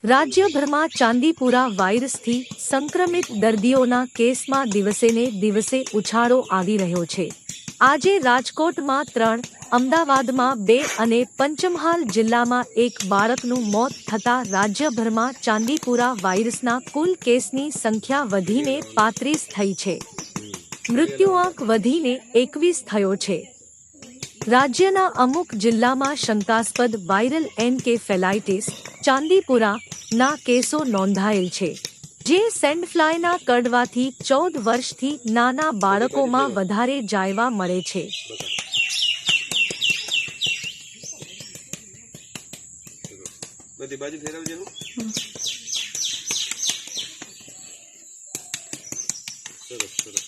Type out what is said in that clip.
રાજ્યભરમાં ચાંદીપુરા વાયરસથી સંક્રમિત દર્દીઓના કેસમાં દિવસેને દિવસે ઉછાળો આવી રહ્યો છે। આજે રાજકોટમાં 3, અમદાવાદમાં 2 અને પંચમહાલ જિલ્લામાં 1 બાળકનું મોત થતાં રાજ્યભરમાં ચાંદીપુરા વાયરસના કુલ કેસની સંખ્યા વધીને 35 થઈ છે। મૃત્યુઆંક વધીને 21 થયો છે। રાજ્યના અમુક જિલ્લામાં શંકાસ્પદ વાયરલ એન્કેફેલાઇટિસ ચાંદીપુરા ના કેસો નોંધાયેલ છે, જે સેન્ડફ્લાયના કરડવાથી 14 વર્ષથી નાના બાળકોમાં વધારે જાયવા મળે છે। બધી બાજુ ફેરવજો। સરસ સરસ।